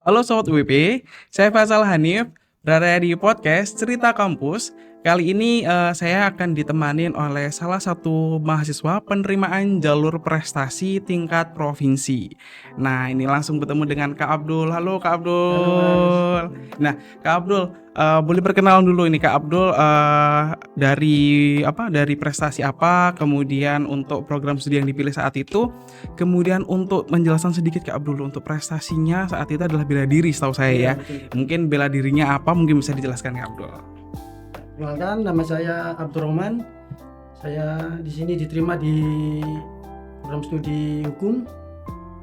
Halo Sobat UWP, saya Faisal Hanif, berada di podcast Cerita Kampus. Kali ini saya akan ditemanin oleh salah satu mahasiswa penerimaan jalur prestasi tingkat provinsi. Nah, ini langsung bertemu dengan Kak Abdul. Halo Kak Halo Mas. Abdul. Nah, Kak Abdul, boleh perkenalan dulu ini Kak Abdul, dari dari prestasi apa, kemudian untuk program studi yang dipilih saat itu, kemudian untuk menjelaskan sedikit Kak Abdul untuk prestasinya saat itu adalah bela diri setahu saya Iya ya. betul betul. Mungkin bela dirinya apa mungkin bisa dijelaskan Kak Abdul? Perkenalkan nama saya Abdurrahman. Saya di sini diterima di program studi hukum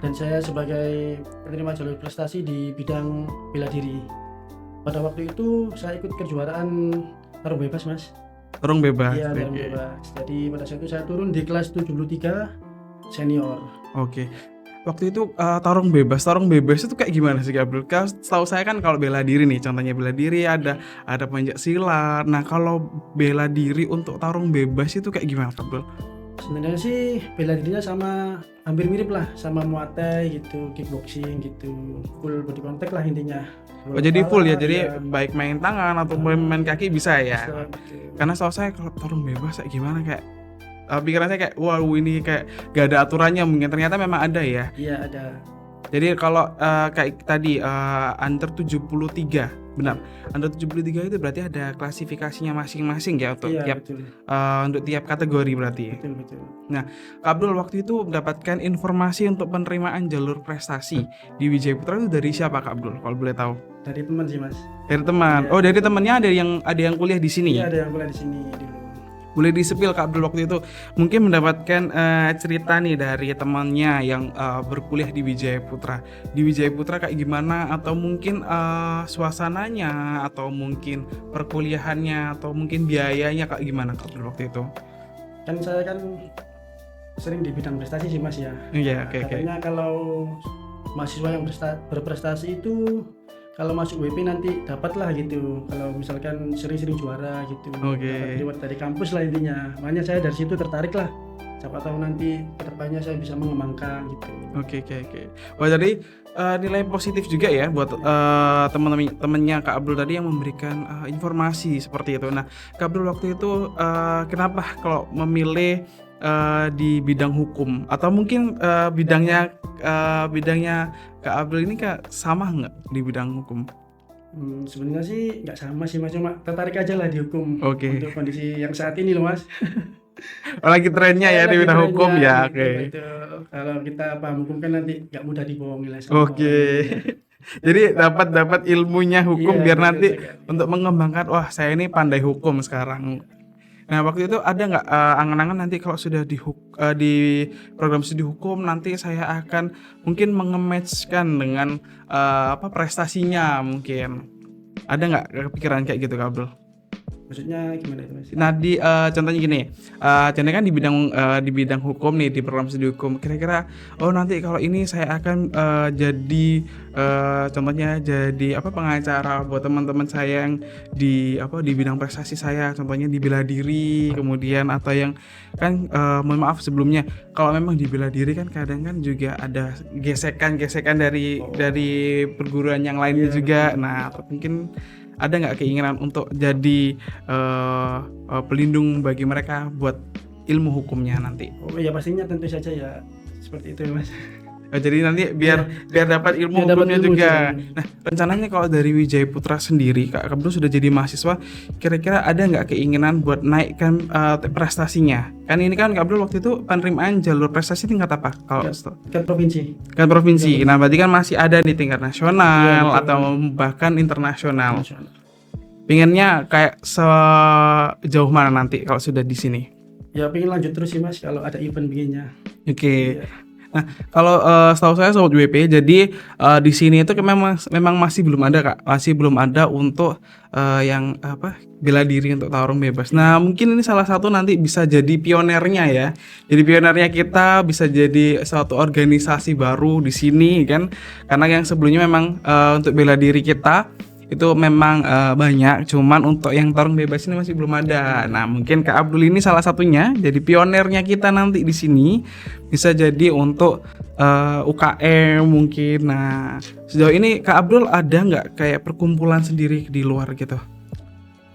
dan saya sebagai penerima jalur prestasi di bidang bela diri. Pada waktu itu saya ikut kejuaraan tarung bebas, Mas. Tarung bebas. Iya, tarung Oke. bebas. Jadi pada saat itu saya turun di kelas 73 senior. Oke. Waktu itu tarung bebas itu kayak gimana sih Kak Abdul? Setahu saya kan kalau bela diri nih, contohnya bela diri ada pencak silat. Nah, kalau bela diri untuk tarung bebas itu kayak gimana Kak Abdul? Sebenarnya sih bela dirinya sama hampir mirip lah sama Muay Thai gitu, kickboxing gitu, full body contact lah intinya. Oh, jadi full ya, Kepala, jadi iya, baik main tangan atau main kaki bisa ya? bisa gitu. Karena setahu saya kalau tarung bebas kayak gimana kayak pikiran saya kayak wow ini kayak gak ada aturannya mungkin ternyata memang ada ya. Iya ada. Jadi kalau kayak tadi under 73 benar. Under 73 itu berarti ada klasifikasinya masing-masing ya untuk Iya tiap betul. untuk tiap kategori berarti. Betul betul. Kak Abdul waktu itu mendapatkan informasi untuk penerimaan jalur prestasi di Wijaya Putra itu dari siapa Kak Abdul kalau boleh tahu? Dari teman sih Mas. Dari teman. Iya. Oh, dari temannya ada yang kuliah di sini. Iya ada yang kuliah di sini dulu. Boleh disepil Kak Abdul waktu itu mungkin mendapatkan cerita nih dari temannya yang berkuliah di Wijaya Putra. Di Wijaya Putra kayak gimana atau mungkin suasananya atau mungkin perkuliahannya atau mungkin biayanya kayak gimana Kak Abdul waktu itu? Kan saya kan sering di bidang prestasi sih Mas ya. Iya, Nah, oke. katanya kalau mahasiswa yang berprestasi itu kalau masuk WP nanti dapat lah gitu, kalau misalkan sering-sering juara gitu, Oke. dapat reward dari kampus lah intinya. Makanya saya dari situ tertarik lah, siapa tahu nanti kedepannya saya bisa mengembangkan gitu. Oke. Wah, jadi nilai positif juga ya buat teman-temannya Kak Abdul tadi yang memberikan informasi seperti itu. Nah, Kak Abdul waktu itu kenapa kalau memilih di bidang hukum atau mungkin bidangnya Kak Abdul ini sama nggak di bidang hukum? Sebenarnya sih nggak sama sih Mas, cuma tertarik aja lah di hukum Oke. untuk kondisi yang saat ini loh Mas. Lagi trennya ya di Lagi bidang hukum trennya ya. gitu, Oke. betul. Kalau kita paham hukum kan nanti nggak mudah dibohongi lah sama Oke. orang. Jadi dapat ilmunya hukum Iya biar betul nanti sekali. untuk mengembangkan wah saya ini pandai hukum sekarang. Nah, waktu itu ada nggak angan-angan nanti kalau sudah di program studi hukum nanti saya akan mungkin mengematchkan dengan prestasinya mungkin. Ada nggak kepikiran kayak gitu Kak Abdul? Maksudnya gimana itu Mas? Nah, contohnya gini, contohnya kan di bidang hukum nih, di program studi hukum, kira-kira, oh nanti kalau ini saya akan jadi contohnya jadi pengacara buat teman-teman saya yang di bidang prestasi saya, contohnya di bela diri, kemudian atau yang kan mohon maaf sebelumnya, kalau memang di bela diri kan kadang kan juga ada gesekan-gesekan dari perguruan yang lainnya Iya, juga. betul. Nah, mungkin ada nggak keinginan untuk jadi pelindung bagi mereka buat ilmu hukumnya nanti? Oh ya pastinya tentu saja ya seperti itu Mas. Jadi nanti biar dapat ilmu Biar dapat hukumnya ilmu juga. juga. Nah, rencananya kalau dari Wijaya Putra sendiri, Kak Abdul sudah jadi mahasiswa, kira-kira ada nggak keinginan buat naikkan prestasinya? Kan ini kan Kak Abdul waktu itu penerimaan jalur prestasi tingkat apa? Kalau Kan provinsi. kan provinsi. Nah, berarti kan masih ada di tingkat nasional Iya, betul. atau bahkan internasional. Nasional. Pengennya kayak sejauh mana nanti kalau sudah di sini? Ya pengen lanjut terus sih Mas kalau ada event begininya. Oke. Iya. Nah, kalau setahu saya Sobat WP, jadi di sini itu memang masih belum ada Kak, masih belum ada untuk yang bela diri untuk tarung bebas. Nah, mungkin ini salah satu nanti bisa jadi pionernya ya. Jadi pionernya kita bisa jadi suatu organisasi baru di sini kan, karena yang sebelumnya memang untuk bela diri kita itu memang banyak, cuman untuk yang tarung bebas ini masih belum ada. Nah, mungkin Kak Abdul ini salah satunya, jadi pionernya kita nanti di sini bisa jadi untuk UKM mungkin. Nah, sejauh ini Kak Abdul ada nggak kayak perkumpulan sendiri di luar gitu?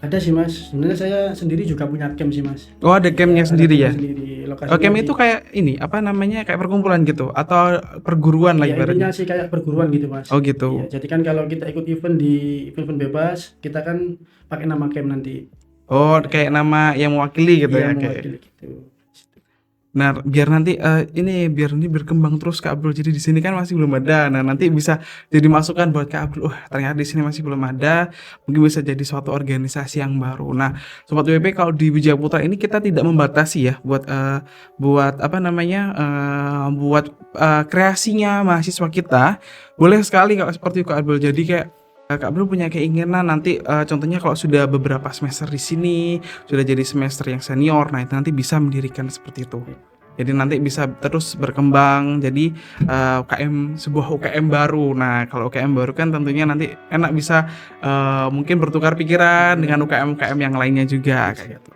Ada sih Mas, sebenarnya saya sendiri juga punya camp sih Mas. Oh, ada campnya Ada sendiri camp ya? sendiri, Oh, camp lokasinya itu kayak ini apa namanya, kayak perkumpulan gitu atau perguruan lah ya intinya ibaratnya? sih kayak perguruan gitu Mas. Oh gitu. Iya, jadi kan kalau kita ikut event di event bebas, kita kan pakai nama camp nanti. Oh, kayak nama yang mewakili gitu Iya, ya, kayak. mewakili gitu. Nah, biar nanti biar ini berkembang terus Kak Abdul. Jadi di sini kan masih belum ada. Nah, nanti bisa jadi masukan buat Kak Abdul. Ternyata di sini masih belum ada. Mungkin bisa jadi suatu organisasi yang baru. Nah, Sobat WP, kalau di Wijaya Putra ini kita tidak membatasi ya buat apa namanya buat kreasinya mahasiswa kita. Boleh sekali kalau seperti Kak Abdul. Jadi kayak Kak Abdul punya keinginan nanti contohnya kalau sudah beberapa semester di sini, sudah jadi semester yang senior, nah itu nanti bisa mendirikan seperti itu. Jadi nanti bisa terus berkembang jadi sebuah UKM baru. Nah, kalau UKM baru kan tentunya nanti enak bisa mungkin bertukar pikiran dengan UKM-UKM yang lainnya juga kayak gitu.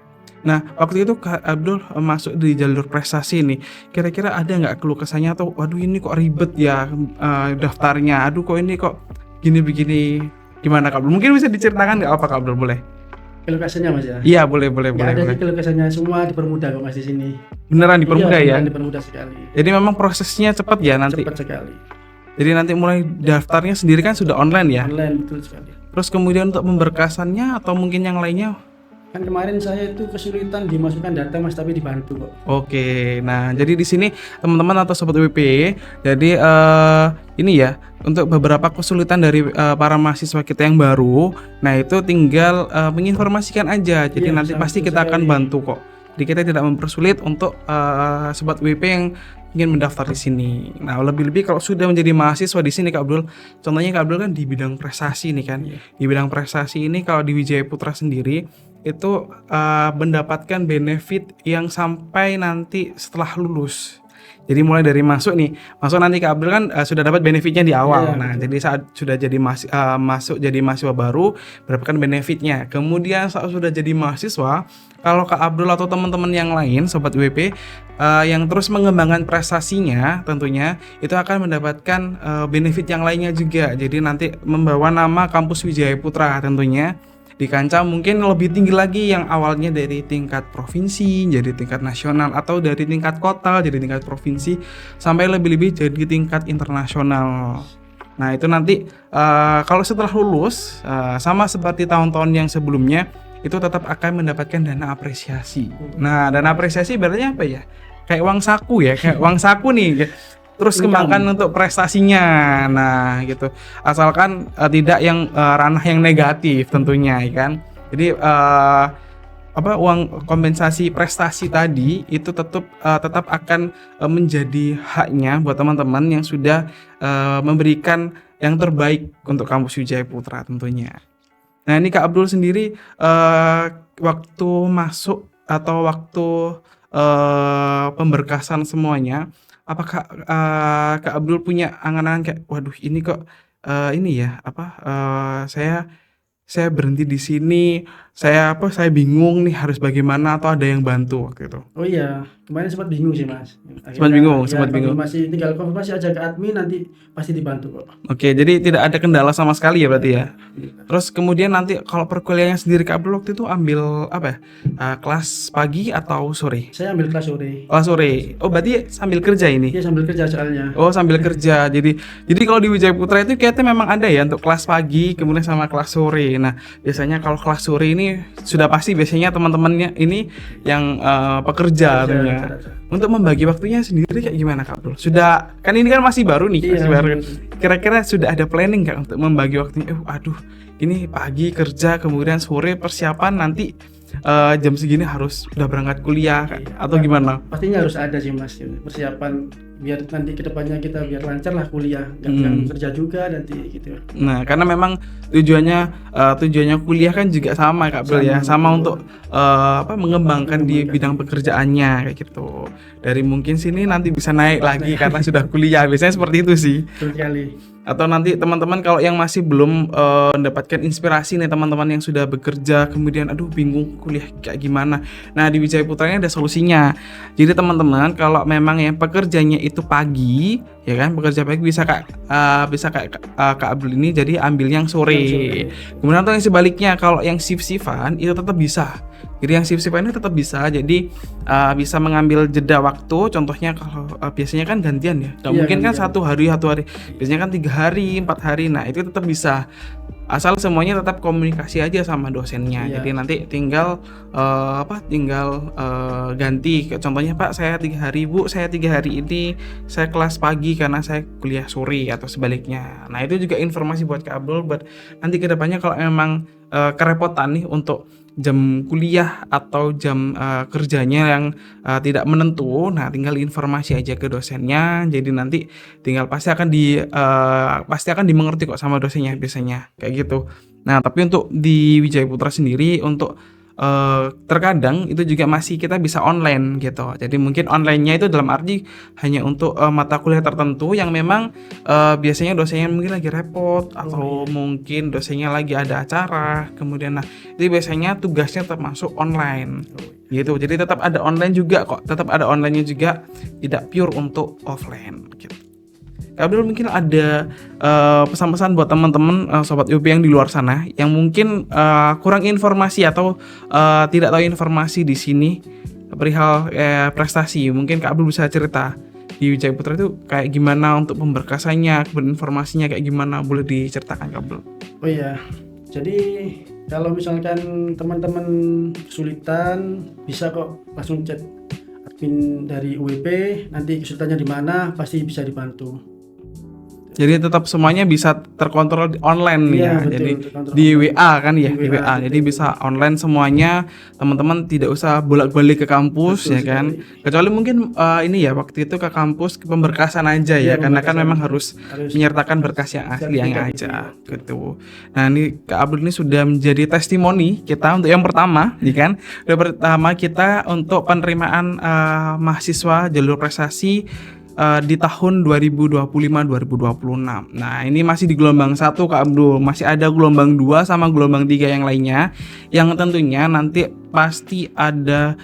Nah, waktu itu Kak Abdul masuk di jalur prestasi nih. Kira-kira ada nggak keluh kesahnya atau waduh ini kok ribet ya daftarnya. Aduh kok ini kok gini begini, gimana Kak Abdul? Mungkin bisa diceritakan nggak apa Kak Abdul, boleh? Keluh kesahnya Mas ya. Iya, boleh Nggak ada sih keluh kesahnya, semua dipermudah kok Mas di sini. Beneran dipermudah Iya, ya? beneran dipermudah sekali. Jadi memang prosesnya cepat ya nanti. Cepat sekali. Jadi nanti mulai daftarnya sendiri kan sudah online ya. Online betul sekali. Terus kemudian untuk pemberkasannya atau mungkin yang lainnya. Kan kemarin saya itu kesulitan dimasukkan data Mas, tapi dibantu kok. Oke, nah jadi di sini teman-teman atau sobat WP, jadi ini ya untuk beberapa kesulitan dari para mahasiswa kita yang baru, nah itu tinggal menginformasikan aja. Jadi Iya, nanti sangat pasti betul kita akan sekali. bantu kok. Jadi kita tidak mempersulit untuk sobat WP yang ingin mendaftar di sini. Nah, lebih-lebih kalau sudah menjadi mahasiswa di sini Kak Abdul, contohnya Kak Abdul kan di bidang prestasi nih kan. Iya. Di bidang prestasi ini kalau di Wijaya Putra sendiri itu mendapatkan benefit yang sampai nanti setelah lulus. Jadi mulai dari masuk nanti Kak Abdul kan sudah dapat benefitnya di awal. Iya, Nah, betul. jadi saat sudah jadi masuk jadi mahasiswa baru, mendapatkan benefitnya. Kemudian saat sudah jadi mahasiswa, kalau Kak Abdul atau teman-teman yang lain sobat WP yang terus mengembangkan prestasinya, tentunya itu akan mendapatkan benefit yang lainnya juga. Jadi nanti membawa nama kampus Wijaya Putra tentunya di kancah mungkin lebih tinggi lagi, yang awalnya dari tingkat provinsi jadi tingkat nasional, atau dari tingkat kota jadi tingkat provinsi, sampai lebih-lebih jadi tingkat internasional. Nah itu nanti kalau setelah lulus sama seperti tahun-tahun yang sebelumnya, itu tetap akan mendapatkan dana apresiasi. Nah dana apresiasi berarti apa ya? Kayak uang saku ya, kayak uang saku nih. Terus kembangkan untuk prestasinya, nah gitu. Asalkan tidak yang ranah yang negatif tentunya, ya kan. Jadi uang kompensasi prestasi tadi itu tetap akan menjadi haknya buat teman-teman yang sudah memberikan yang terbaik untuk kampus Wijaya Putra tentunya. Nah ini Kak Abdul sendiri waktu masuk atau waktu pemberkasan semuanya, apakah Kak Abdul punya angan-angan kayak waduh ini kok ini ya saya berhenti di sini, saya bingung nih harus bagaimana, atau ada yang bantu waktu itu? Oh iya, kemarin sempat bingung sih Mas. Sempat bingung. Konfirmasi, tinggal konfirmasi aja ke admin, nanti pasti dibantu kok. Oke, jadi tidak ada kendala sama sekali ya berarti ya. Terus kemudian nanti kalau perkuliahannya sendiri Kak Abdul waktu itu ambil apa ya? Kelas pagi atau sore? Saya ambil kelas sore. Kelas sore. Oh berarti sambil kerja ini? Dia sambil kerja soalnya. Oh sambil kerja. Jadi kalau di Wijaya Putra itu kayaknya memang ada ya untuk kelas pagi kemudian sama kelas sore. Nah biasanya kalau kelas sore ini sudah pasti biasanya teman-temannya ini yang pekerja tentunya. Untuk membagi waktunya sendiri kayak gimana Kak Abdul? Sudah kan ini kan masih baru nih, masih baru. Kira-kira sudah ada planning Kak untuk membagi waktunya? Aduh ini pagi kerja kemudian sore persiapan nanti jam segini harus udah berangkat kuliah atau gimana? Pastinya harus ada sih Mas persiapan biar nanti kedepannya kita biar lancar lah kuliah, nggak kerja juga nanti gitu. Nah karena memang tujuannya kuliah kan juga sama Kak Abdul ya, sama untuk mengembangkan di bidang pekerjaannya kayak gitu. Dari mungkin sini nanti bisa naik lagi karena sudah kuliah, biasanya seperti itu sih. Betul sekali. Atau nanti teman-teman kalau yang masih belum mendapatkan inspirasi nih, teman-teman yang sudah bekerja kemudian aduh bingung kuliah kayak gimana. Nah, di Wijaya Putra ini ada solusinya. Jadi teman-teman kalau memang yang pekerjanya itu pagi, ya kan, pekerja pagi bisa kayak Kak Abdul ini jadi ambil yang sore. Kemudian atau yang sebaliknya kalau yang shift-shiftan itu tetap bisa. Jadi yang shift-shiftan ini tetap bisa. Jadi bisa mengambil jeda waktu. Contohnya kalau biasanya kan gantian ya. Nggak mungkin kan satu hari. Biasanya kan 3 hari, 4 hari. Nah, itu tetap bisa. Asal semuanya tetap komunikasi aja sama dosennya. Jadi nanti tinggal ganti. Contohnya Pak, saya 3 hari, Bu, saya 3 hari ini saya kelas pagi karena saya kuliah sore atau sebaliknya. Nah, itu juga informasi buat Kak Abdul buat nanti kedepannya kalau memang kerepotan nih untuk jam kuliah atau jam kerjanya yang tidak menentu, nah tinggal informasi aja ke dosennya. Jadi nanti tinggal pasti akan dimengerti kok sama dosennya biasanya kayak gitu. Nah, tapi untuk di Wijaya Putra sendiri untuk terkadang itu juga masih kita bisa online gitu. Jadi mungkin online-nya itu dalam arti hanya untuk mata kuliah tertentu yang memang biasanya dosennya mungkin lagi repot atau mungkin dosennya lagi ada acara. Kemudian itu biasanya tugasnya termasuk online gitu. Jadi tetap ada online juga kok. Tetap ada online-nya juga, tidak pure untuk offline gitu. Kak Abdul mungkin ada pesan-pesan buat teman-teman sobat UP yang di luar sana yang mungkin kurang informasi atau tidak tahu informasi di sini perihal prestasi. Mungkin Kak Abdul bisa cerita di Wijaya Putra itu kayak gimana untuk pemberkasannya, informasinya kayak gimana, boleh diceritakan Kak Abdul? Oh iya, jadi kalau misalkan teman-teman kesulitan bisa kok langsung chat admin dari UWP, nanti kesulitannya di mana pasti bisa dibantu. Jadi tetap semuanya bisa terkontrol online ya. Betul, jadi di WA kan ya, di WA. Jadi bisa online semuanya. Teman-teman tidak usah bolak-balik ke kampus, betul, ya kan. Kecuali mungkin ini ya waktu itu ke kampus ke pemberkasan aja ya, karena kan memang harus menyertakan berkas yang asli yang aja gitu. Nah, ini Kak Abdul ini sudah menjadi testimoni kita untuk yang pertama, ya kan. Yang pertama kita untuk penerimaan mahasiswa jalur prestasi di tahun 2025-2026. Nah, ini masih di gelombang 1 Kak Abdul. Masih ada gelombang 2 sama gelombang 3 yang lainnya. Yang tentunya nanti pasti ada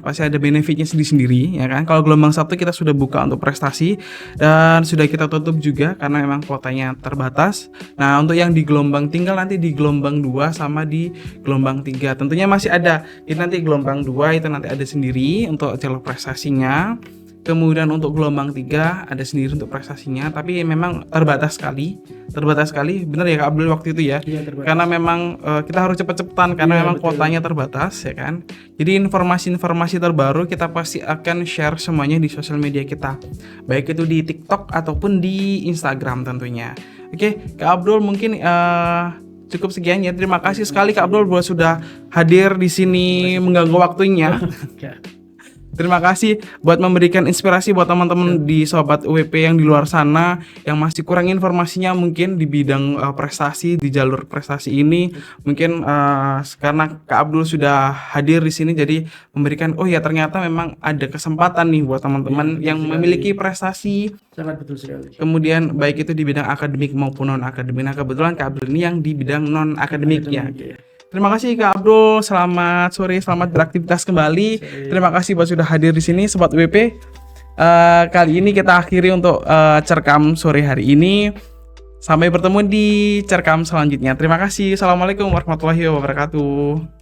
pasti ada benefitnya sendiri-sendiri ya kan. Kalau gelombang 1 kita sudah buka untuk prestasi dan sudah kita tutup juga karena memang kuotanya terbatas. Nah, untuk yang di gelombang tinggal nanti di gelombang 2 sama di gelombang 3. Tentunya masih ada. Ini nanti gelombang 2 itu nanti ada sendiri untuk jalur prestasinya. Kemudian untuk gelombang 3 ada sendiri untuk prestasinya, tapi memang terbatas sekali, benar ya Kak Abdul waktu itu ya, karena memang kita harus cepet-cepetan karena memang kuotanya terbatas ya kan. Jadi informasi-informasi terbaru kita pasti akan share semuanya di sosial media kita, baik itu di TikTok ataupun di Instagram tentunya. Oke, Kak Abdul mungkin cukup sekian ya. Terima kasih sekali Kak Abdul buat sudah hadir di sini mengganggu waktunya. Terima kasih buat memberikan inspirasi buat teman-teman di sobat UWP yang di luar sana yang masih kurang informasinya mungkin di bidang prestasi di jalur prestasi ini. Mungkin karena Kak Abdul sudah hadir di sini jadi memberikan ternyata memang ada kesempatan nih buat teman-teman yang memiliki prestasi. Sangat betul sekali. Kemudian baik itu di bidang akademik maupun non akademik. Nah, kebetulan Kak Abdul ini yang di bidang non akademik ya. Terima kasih Kak Abdul, selamat sore, selamat beraktivitas kembali. Terima kasih buat sudah hadir di sini Sobat WP. Kali ini kita akhiri untuk cerkam sore hari ini. Sampai bertemu di cerkam selanjutnya. Terima kasih. Assalamualaikum warahmatullahi wabarakatuh.